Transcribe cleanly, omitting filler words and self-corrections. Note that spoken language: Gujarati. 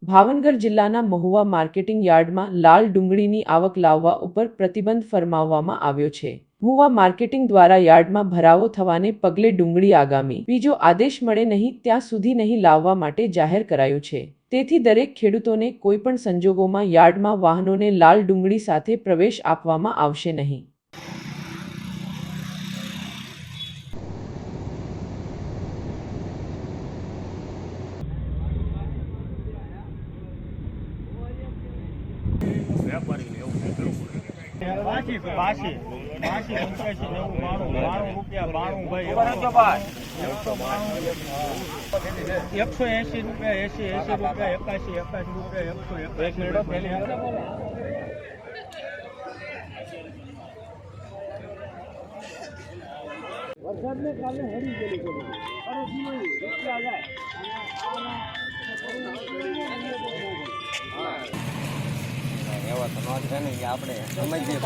ભાવનગર જિલ્લાના મહુવા માર્કેટિંગ યાર્ડમાં લાલ ડુંગળીની આવક લાવવા ઉપર પ્રતિબંધ ફરમાવવામાં આવ્યો છે। મહુવા માર્કેટિંગ દ્વારા યાર્ડમાં ભરાવો થવાને પગલે ડુંગળી આગામી બીજો આદેશ મળે નહીં ત્યાં સુધી નહીં લાવવા માટે જાહેર કરાયું છે। તેથી દરેક ખેડૂતોને કોઈપણ સંજોગોમાં યાર્ડમાં વાહનોને લાલ ડુંગળી સાથે પ્રવેશ આપવામાં આવશે નહીં। વરસાદને કારણે હરી ગયેલી છે એવા તો નોંધ છે ને આપણે સમજીએ